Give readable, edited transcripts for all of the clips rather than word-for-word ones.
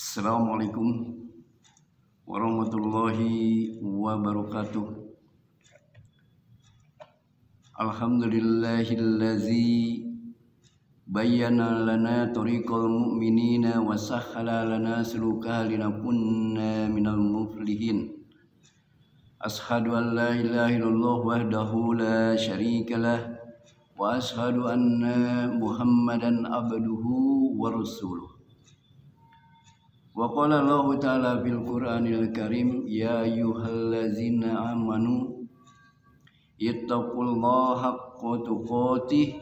Assalamualaikum warahmatullahi wabarakatuh. Alhamdulillahillazi bayyana lana tariqal mu'minina wa sahhala lana sulukaha linakunna minal muflihin. Ashhadu an la ilaha illallah wahdahu la syarika lah wa ashhadu anna Muhammadan abduhu wa rasuluh. Wa qala Allah ta'ala fil Qur'anil Karim, ya ayyuhallazina amanu ittaqullaha haqqa tuqatih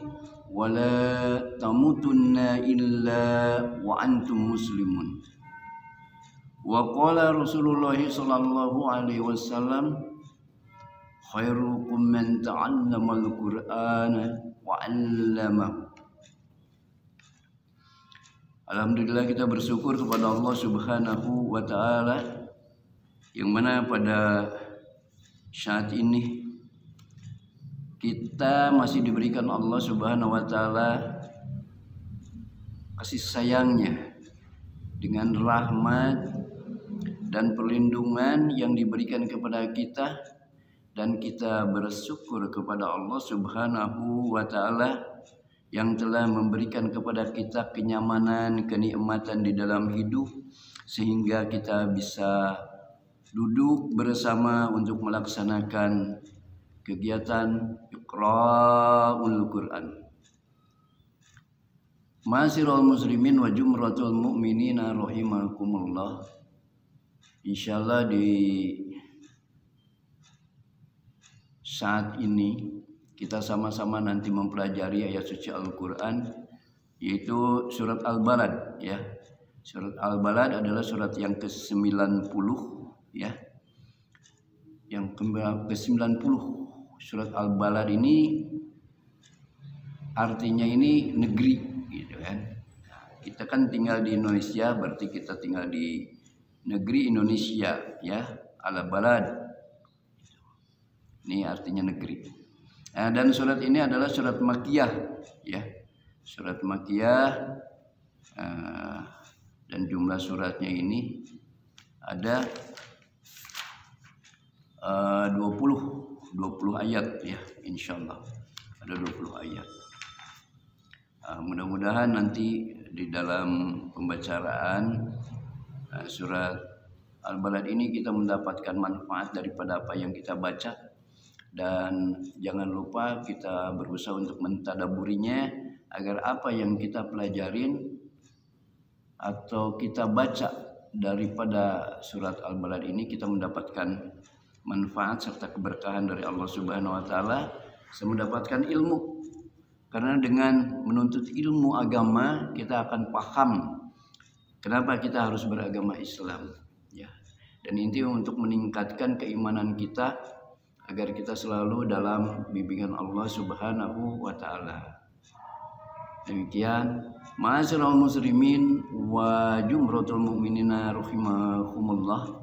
wa la tamutunna illa wa antum muslimun. Wa qala Rasulullah sallallahu alaihi wasallam, khairukum man ta'allamal Qur'ana wa 'allamahu. Alhamdulillah, kita bersyukur kepada Allah Subhanahu wa ta'ala, yang mana pada saat ini kita masih diberikan Allah Subhanahu wa ta'ala kasih sayangnya dengan rahmat dan perlindungan yang diberikan kepada kita, dan kita bersyukur kepada Allah Subhanahu wa ta'ala yang telah memberikan kepada kita kenyamanan, kenikmatan di dalam hidup, sehingga kita bisa duduk bersama untuk melaksanakan kegiatan Iqra'ul Quran. Ma'asyiral muslimin wa jumratul mu'minina rahimakumullah. Insyaallah di saat ini kita sama-sama nanti mempelajari ayat suci Al-Quran, yaitu surat Al-Balad, ya. Surat Al-Balad adalah surat yang ke-90, ya. Yang ke-90. Surat Al-Balad ini artinya ini negeri, gitu kan. Nah, kita kan tinggal di Indonesia, berarti kita tinggal di negeri Indonesia, ya. Al-Balad. Ini artinya negeri. Dan surat ini adalah surat Makkiyah, ya, surat Makkiyah, dan jumlah suratnya ini ada 20 ayat, ya, insyaallah ada 20 ayat. Mudah-mudahan nanti di dalam pembacaraan surat Al-Balad ini kita mendapatkan manfaat daripada apa yang kita baca. Dan jangan lupa kita berusaha untuk mentadaburinya, agar apa yang kita pelajarin atau kita baca daripada surat Al-Balad ini kita mendapatkan manfaat serta keberkahan dari Allah Subhanahu wa ta'ala, mendapatkan ilmu. Karena dengan menuntut ilmu agama kita akan paham kenapa kita harus beragama Islam, ya. Dan ini untuk meningkatkan keimanan kita agar kita selalu dalam bimbingan Allah Subhanahu wa ta'ala. Demikian, ma'asyiral muslimin wa jumratul mu'minina rahimakumullah.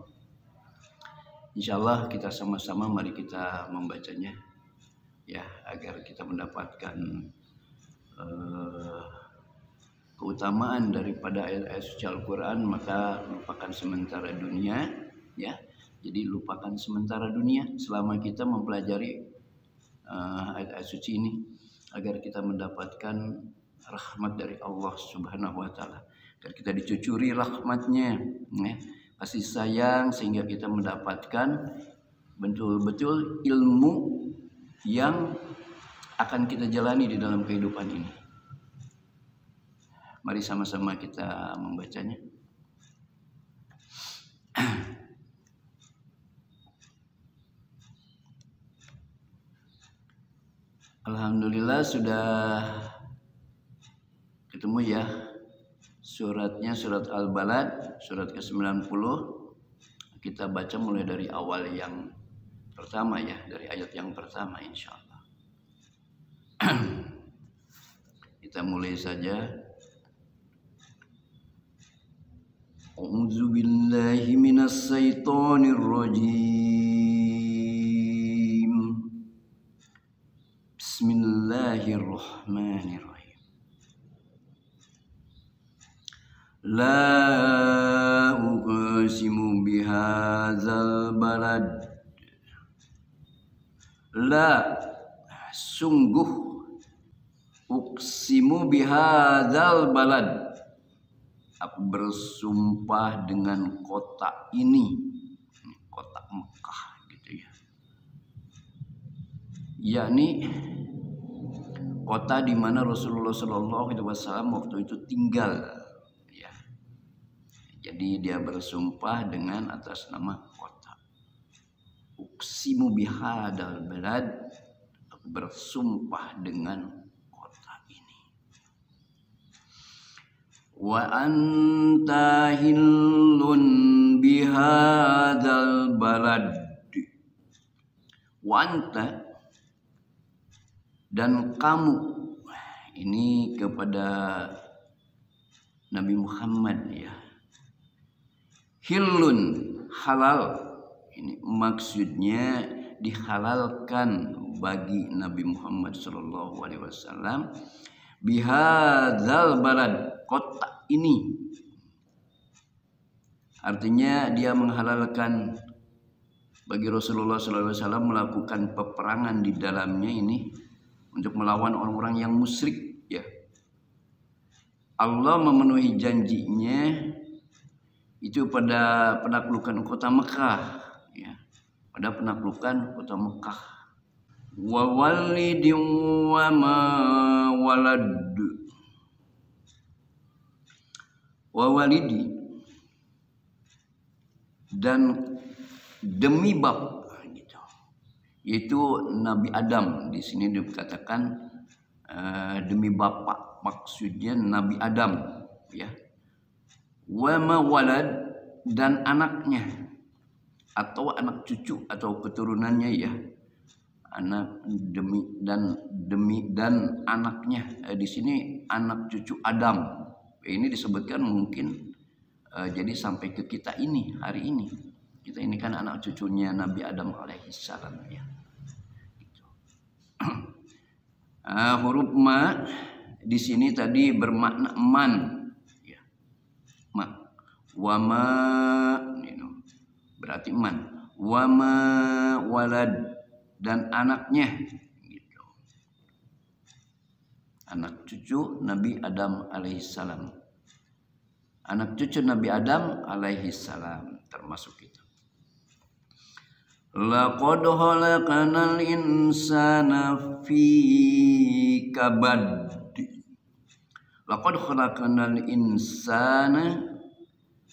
Insyaallah kita sama-sama mari kita membacanya, ya, agar kita mendapatkan keutamaan daripada ayat-ayat suci Al-Quran. Maka lupakan sementara dunia, ya. Jadi lupakan sementara dunia selama kita mempelajari ayat-ayat suci ini, agar kita mendapatkan rahmat dari Allah Subhanahu wa ta'ala, agar kita dicucuri rahmatnya, ya, kasih sayang, sehingga kita mendapatkan betul-betul ilmu yang akan kita jalani di dalam kehidupan ini. Mari sama-sama kita membacanya. Alhamdulillah sudah ketemu, ya, suratnya, surat Al-Balad, surat ke-90. Kita baca mulai dari awal yang pertama, ya, dari ayat yang pertama insyaallah. Kita mulai saja. A'udzu billahi minas syaitonir rajim. Bismillahirrahmanirrahim. La uqsimu bihadzal balad. La, sungguh, uqsimu bihadzal balad, aku bersumpah dengan kota ini, kota Mekah gitu ya. Yakni kota di mana Rasulullah Shallallahu Alaihi Wasallam waktu itu tinggal. Ya. Jadi dia bersumpah dengan atas nama kota. Uqsimu bihadzal balad, aku bersumpah dengan wa anta hillun bihadzal balad. Wa anta, dan kamu, ini kepada Nabi Muhammad ya. Hillun, halal, ini maksudnya dihalalkan bagi Nabi Muhammad sallallahu alaihi wasallam bihadzal balad, kota ini. Artinya dia menghalalkan bagi Rasulullah SAW melakukan peperangan di dalamnya ini untuk melawan orang-orang yang musyrik ya. Allah memenuhi janjinya itu pada penaklukan kota Mekah ya, pada penaklukan kota Mekah. Wa walidin wa ma walad, wa walidi, dan demi bapak gitu. Yaitu Nabi Adam, di sini dikatakan demi bapak, maksudnya Nabi Adam ya. Wa ma walad, dan anaknya atau anak cucu atau keturunannya ya. Anak demi dan anaknya, di sini anak cucu Adam. Ini disebutkan mungkin jadi sampai ke kita ini hari ini. Kita ini kan anak cucunya Nabi Adam alaihissalam ya. Gitu. Huruf ma di sini tadi bermakna man ya. Ma, wa ma, berarti man. Wa ma walad, dan anaknya gitu. Anak cucu Nabi Adam alaihissalam. Anak cucu Nabi Adam alaihissalam termasuk itu. Laqad khalaqnal insana fi kabad. Laqad khalaqnal insana,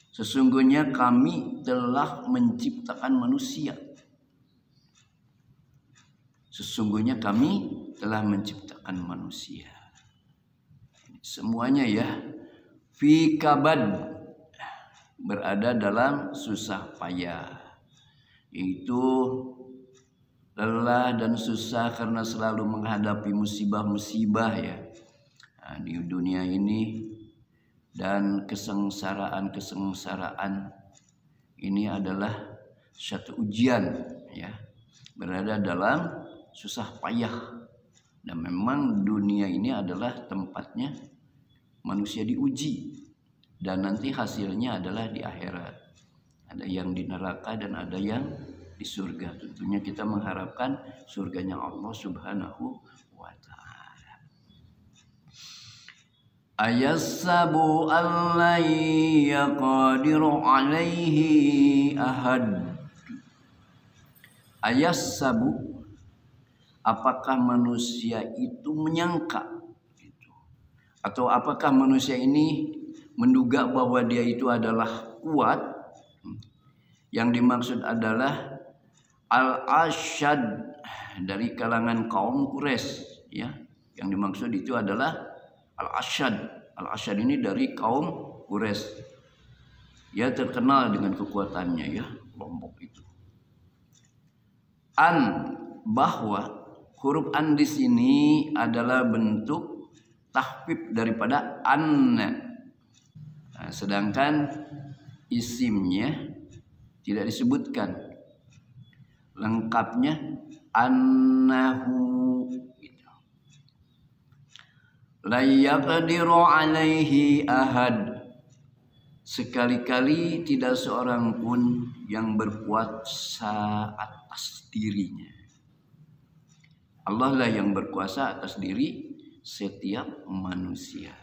sesungguhnya kami telah menciptakan manusia. Sesungguhnya kami telah menciptakan manusia. Semuanya ya. Fi kabad, berada dalam susah payah. Yaitu lelah dan susah karena selalu menghadapi musibah-musibah ya. Nah, di dunia ini, dan kesengsaraan ini adalah satu ujian ya. Berada dalam susah payah, dan memang dunia ini adalah tempatnya manusia diuji, dan nanti hasilnya adalah di akhirat. Ada yang di neraka dan ada yang di surga. Tentunya kita mengharapkan surganya Allah Subhanahu wa ta'ala. Ayassabu alla yaqdiru alaihi ahad. Ayassabu, apakah manusia itu menyangka gitu, atau apakah manusia ini menduga bahwa dia itu adalah kuat? Yang dimaksud adalah al-asyad, dari kalangan kaum Quraisy ya. Yang dimaksud itu adalah al-asyad. Al-asyad ini dari kaum Quraisy. Ya, terkenal dengan kekuatannya ya, kelompok itu. An, bahwa huruf an di sini adalah bentuk tahfif daripada anna. Nah, sedangkan isimnya tidak disebutkan, lengkapnya annahu gitu. La yaqdiru alaihi ahad, sekali-kali tidak seorang pun yang berkuasa atas dirinya. Allah lah yang berkuasa atas diri setiap manusia.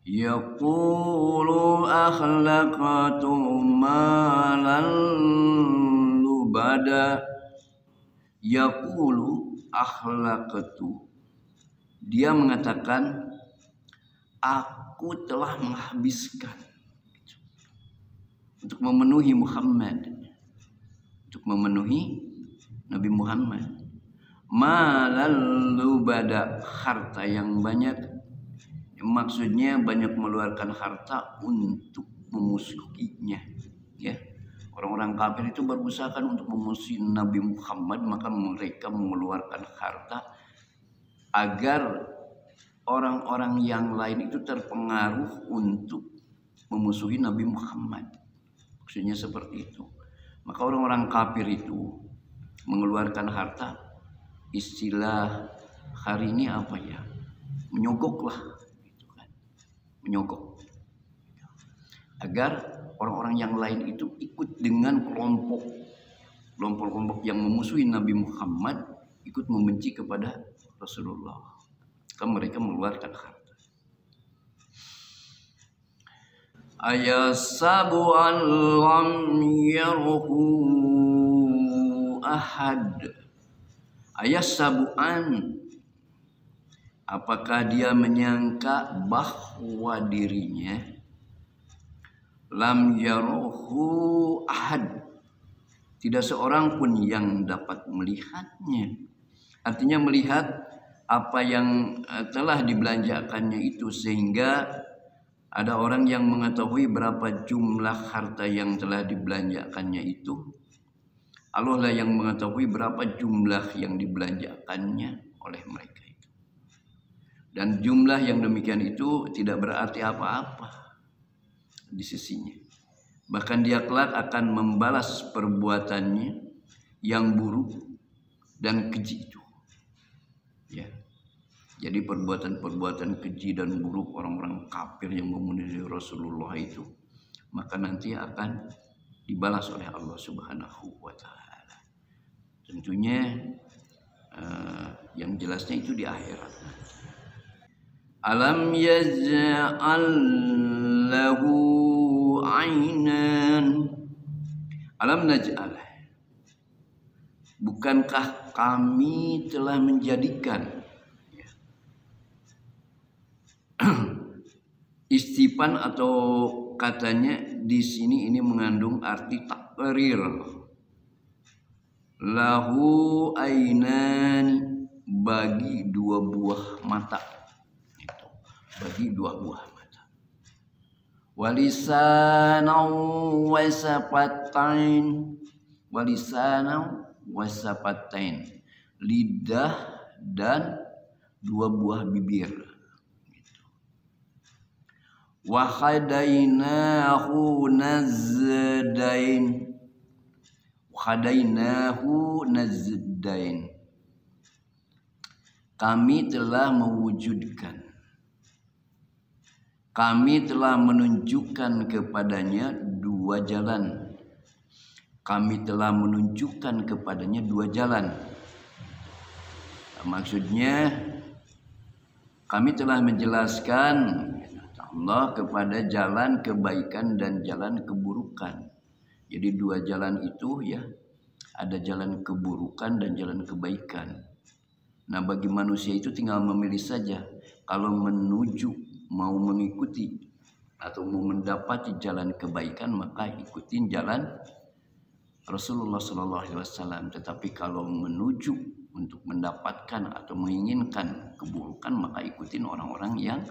Yaqulu akhlaqatu malan lubada. Yaqulu akhlaqatu, dia mengatakan aku telah menghabiskan untuk memenuhi Muhammad, untuk memenuhi Nabi Muhammad, malal lubada, harta yang banyak. Maksudnya banyak mengeluarkan harta untuk memusuhinya, ya. Orang-orang kafir itu berusahakan untuk memusuhi Nabi Muhammad, maka mereka mengeluarkan harta agar orang-orang yang lain itu terpengaruh untuk memusuhi Nabi Muhammad. Maksudnya seperti itu. Maka orang-orang kafir itu mengeluarkan harta, istilah hari ini apa ya? Menyogok lah, gitu kan. Menyogok. Agar orang-orang yang lain itu ikut dengan kelompok-kelompok yang memusuhi Nabi Muhammad, ikut membenci kepada Rasulullah. Kan mereka mengeluarkan harta. Ayasabu an lam yarhu ahad. Ayasabu'an, apakah dia menyangka bahwa dirinya lam yaruhu ahad, tidak seorang pun yang dapat melihatnya. Artinya melihat apa yang telah dibelanjakannya itu, sehingga ada orang yang mengetahui berapa jumlah harta yang telah dibelanjakannya itu. Allah lah yang mengetahui berapa jumlah yang dibelanjakannya oleh mereka itu. Dan jumlah yang demikian itu tidak berarti apa-apa di sisinya. Bahkan dia kelak akan membalas perbuatannya yang buruk dan keji itu. Ya. Jadi perbuatan-perbuatan keji dan buruk orang-orang kafir yang memusuhi Rasulullah itu, maka nanti akan dibalas oleh Allah Subhanahu wa taala. Tentunya yang jelasnya itu di akhirat. Alam yaj'al lahu ainan. Alam naj'al, bukankah kami telah menjadikan, ya. Istifan atau katanya di sini ini mengandung arti takrir. Lahu ainan, bagi dua buah mata. Itu, bagi dua buah mata. Walisanan wasapatain. Walisanan wasapatain, lidah dan dua buah bibir. Wa hadainahu nazdain. Hadainahu nazdain, kami telah mewujudkan, kami telah menunjukkan kepadanya dua jalan. Kami telah menunjukkan kepadanya dua jalan. Maksudnya kami telah menjelaskan Allah kepada jalan kebaikan dan jalan keburukan. Jadi dua jalan itu, ya, ada jalan keburukan dan jalan kebaikan. Nah, bagi manusia itu tinggal memilih saja. Kalau mau mengikuti atau mau mendapati jalan kebaikan, maka ikutin jalan Rasulullah SAW. Tetapi kalau menuju untuk mendapatkan atau menginginkan keburukan, maka ikutin orang-orang yang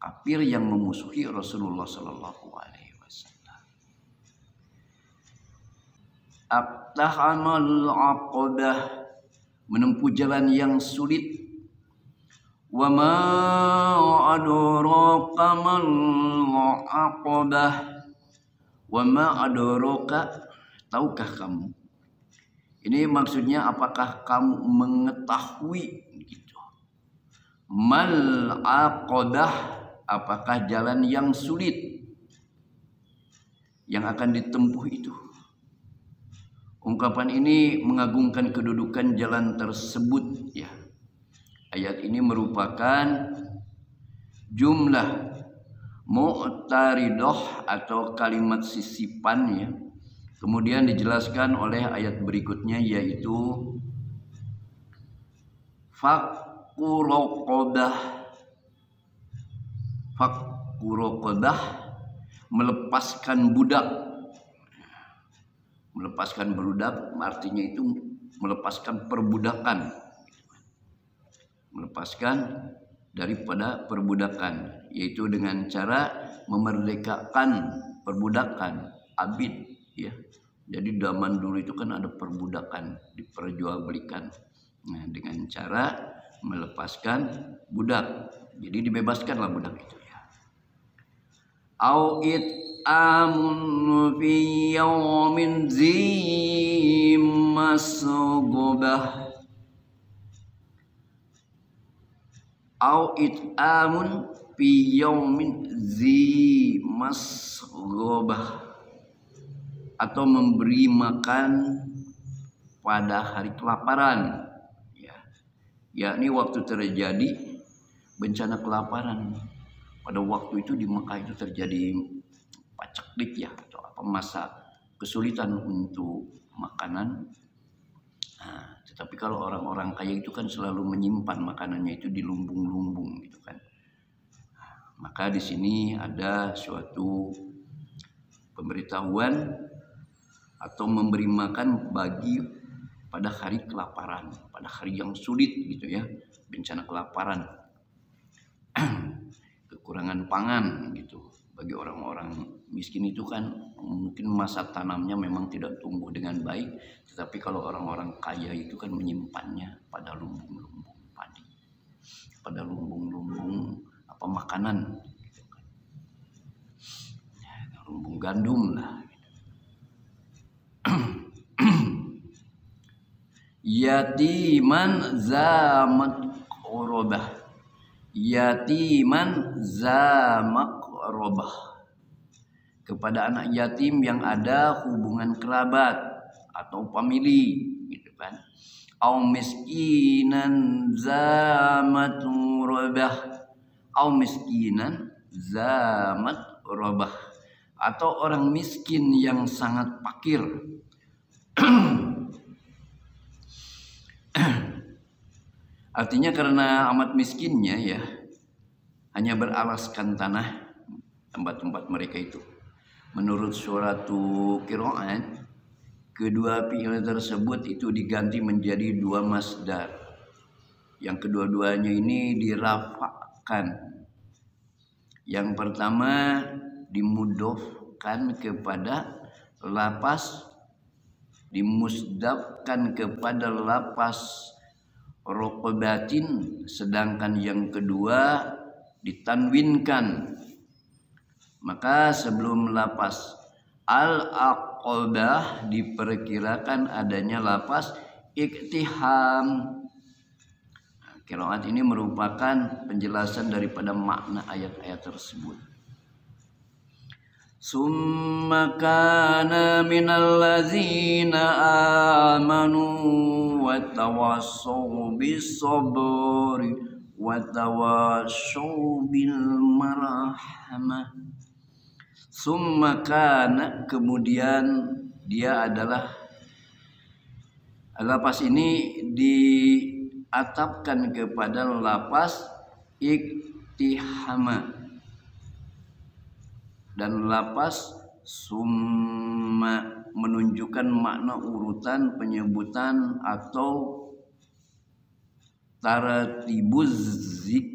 kafir yang memusuhi Rasulullah SAW. Abtahamal aqdah, menempuh jalan yang sulit. Wa ma adraka mal aqdah. Wa ma adraka, tahukah kamu? Ini maksudnya apakah kamu mengetahui gitu. Mal aqdah, apakah jalan yang sulit? yang akan ditempuh itu. Ungkapan ini mengagungkan kedudukan jalan tersebut ya. Ayat ini merupakan jumlah mu'taridah atau kalimat sisipan ya. Kemudian dijelaskan oleh ayat berikutnya yaitu fakkurokodah. Fakkurokodah melepaskan budak. Melepaskan budak artinya itu melepaskan perbudakan. Melepaskan daripada perbudakan, yaitu dengan cara memerdekakan perbudakan, abid ya. Jadi zaman dulu itu kan ada perbudakan, diperjualbelikan. Nah, dengan cara melepaskan budak. Jadi dibebaskanlah budak itu ya. Au it'amun fi yawmin zi masghubah. Au it'amun fi yawmin zi masghubah, atau memberi makan pada hari kelaparan ya. Yakni waktu terjadi bencana kelaparan. Pada waktu itu di Mekah itu terjadi paceklik ya, atau apa, masa kesulitan untuk makanan. Nah, tetapi kalau orang-orang kaya itu kan selalu menyimpan makanannya itu di lumbung-lumbung gitu kan. Nah, maka di sini ada suatu pemberitahuan atau memberi makan bagi pada hari kelaparan, pada hari yang sulit gitu ya, bencana kelaparan, kekurangan pangan gitu. Bagi orang-orang miskin itu kan mungkin masa tanamnya memang tidak tumbuh dengan baik, tetapi kalau orang-orang kaya itu kan menyimpannya pada lumbung-lumbung padi, pada lumbung-lumbung apa makanan gitu kan. Lumbung gandum lah. Yatiman zamat qurabah. Yatiman zamak robah, kepada anak yatim yang ada hubungan kerabat atau famili gitu kan. Au miskinan zamat robah, au miskinan zamat robah, atau orang miskin yang sangat fakir. Artinya karena amat miskinnya ya, hanya beralaskan tanah tempat-tempat mereka itu. Menurut suratu Qiraat, kedua fi'il tersebut itu diganti menjadi dua masdar. Yang kedua-duanya ini dirafa'kan. Yang pertama dimudhofkan kepada lapas, dimusdafkan kepada lapas roqabatin, sedangkan yang kedua ditanwinkan. Maka sebelum lapas al-aqabah diperkirakan adanya lapas iktiham. Qiraat ini merupakan penjelasan daripada makna ayat-ayat tersebut. Summa kana minal ladzina amanu wa tawassaw bis sabri wa tawassaw bil marhamah. Summa kana, kemudian dia adalah, lapas ini diatapkan kepada lapas iktihama, dan lapas summa menunjukkan makna urutan penyebutan atau taratibuz zikr.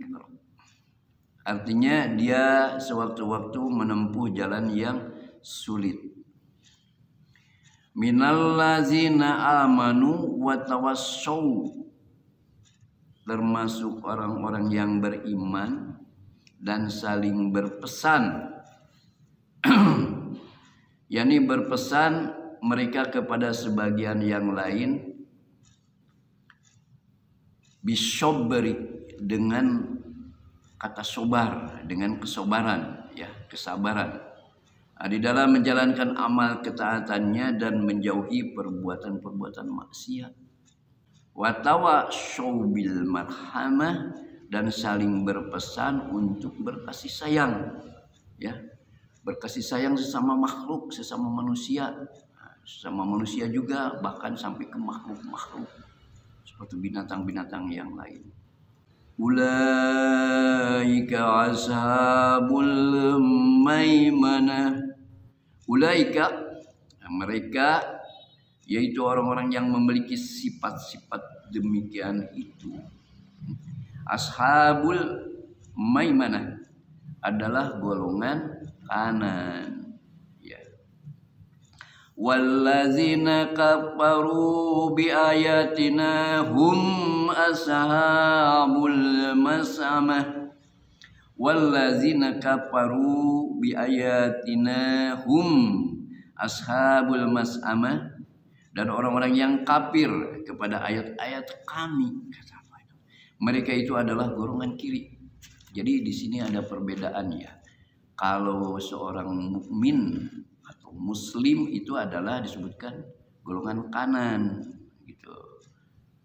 Artinya dia sewaktu-waktu menempuh jalan yang sulit. Minal ladzina amanu wa tawassaw, termasuk orang-orang yang beriman dan saling berpesan. yakni berpesan mereka kepada sebagian yang lain bisobri, dengan kata sobar, dengan kesabaran ya, kesabaran. di dalam menjalankan amal ketaatannya dan menjauhi perbuatan-perbuatan maksiat. Wa tawasyaw bil marhamah, dan saling berpesan untuk berkasih sayang, ya, berkasih sayang sesama makhluk, sesama manusia, sesama manusia juga, bahkan sampai ke makhluk-makhluk seperti binatang-binatang yang lain. Ulaika ashabul maimanah. Ulaika, mereka, yaitu orang-orang yang memiliki sifat-sifat demikian itu. Ashabul maimanah adalah golongan kanan. Ya. Wallazina kafaru bi ayatina hum ashabul mas'amah. Wallazina kafaru bi ayatina hum ashabul mas'amah, dan orang-orang yang kafir kepada ayat-ayat kami, mereka itu adalah golongan kiri. Jadi di sini ada perbedaannya. Kalau seorang mukmin atau muslim itu adalah disebutkan golongan kanan, gitu.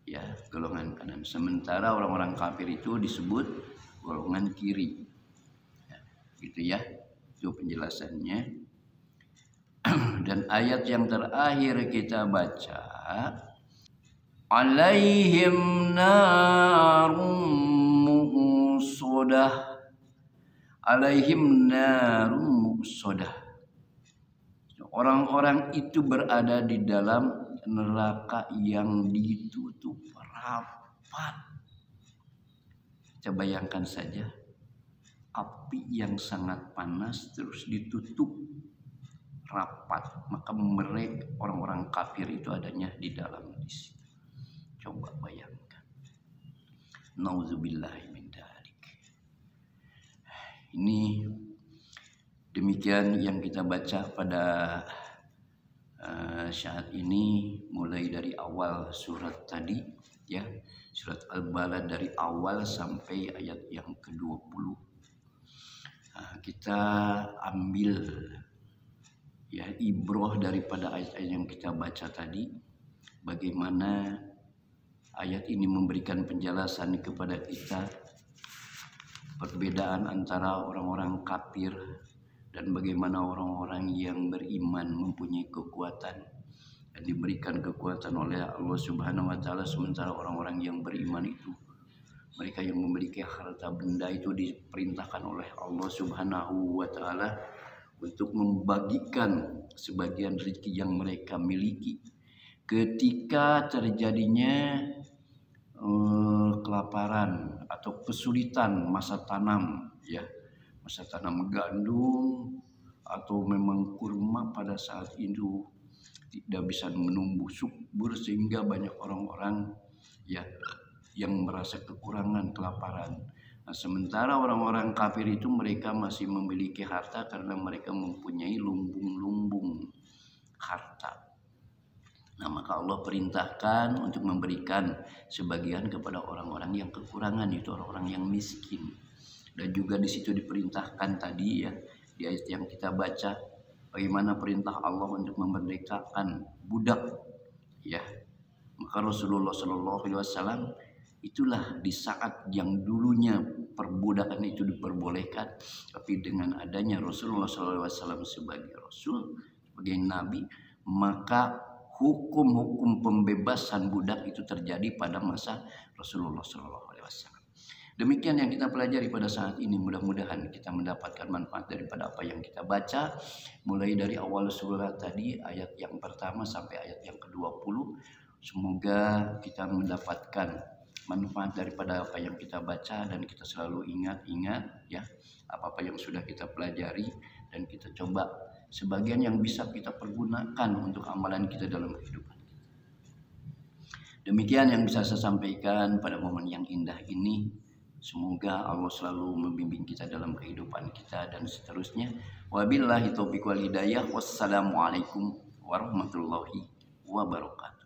Ya, golongan kanan. Sementara orang-orang kafir itu disebut golongan kiri. Ya, gitu ya. Itu penjelasannya. Dan ayat yang terakhir kita baca, alaihim narum muqsadah. Alaihim narum muqsadah. Orang-orang itu berada di dalam neraka yang ditutup rapat. Coba bayangkan saja, api yang sangat panas terus ditutup rapat, maka mereka orang-orang kafir itu adanya di dalam di situ. Coba bayangkan. Nauzubillahi min dzalik. Ini demikian yang kita baca pada saat ini, mulai dari awal surat tadi, ya, surat Al-Balad dari awal sampai ayat yang ke-20. Kita ambil, ya, ibroh daripada ayat-ayat yang kita baca tadi, bagaimana ayat ini memberikan penjelasan kepada kita perbedaan antara orang-orang kafir dan bagaimana orang-orang yang beriman mempunyai kekuatan dan diberikan kekuatan oleh Allah Subhanahu wa taala, sementara orang-orang yang beriman itu, mereka yang memiliki harta benda itu diperintahkan oleh Allah Subhanahu wa taala untuk membagikan sebagian rezeki yang mereka miliki ketika terjadinya kelaparan atau kesulitan masa tanam, ya, masa tanam gandum atau memang kurma pada saat itu tidak bisa menumbuh subur, sehingga banyak orang-orang, ya, yang merasa kekurangan, kelaparan. Nah, sementara orang-orang kafir itu mereka masih memiliki harta karena mereka mempunyai lumbung-lumbung harta. Nah, maka Allah perintahkan untuk memberikan sebagian kepada orang-orang yang kekurangan, yaitu orang-orang yang miskin. Dan juga di situ diperintahkan tadi, ya, di ayat yang kita baca, bagaimana perintah Allah untuk memerdekakan budak, ya. Maka Rasulullah SAW itulah di saat yang dulunya perbudakan itu diperbolehkan, tapi dengan adanya Rasulullah SAW sebagai Rasul, sebagai Nabi, maka hukum-hukum pembebasan budak itu terjadi pada masa Rasulullah SAW. Demikian yang kita pelajari pada saat ini. Mudah-mudahan kita mendapatkan manfaat daripada apa yang kita baca, mulai dari awal surat tadi, ayat yang pertama sampai ayat yang ke-20. Semoga kita mendapatkan manfaat daripada apa yang kita baca, dan kita selalu ingat-ingat, ya, apa-apa yang sudah kita pelajari, dan kita coba sebagian yang bisa kita pergunakan untuk amalan kita dalam kehidupan kita. Demikian yang bisa saya sampaikan pada momen yang indah ini. Semoga Allah selalu membimbing kita dalam kehidupan kita dan seterusnya. Wabillahi taufiq wal hidayah. Wassalamualaikum warahmatullahi wabarakatuh.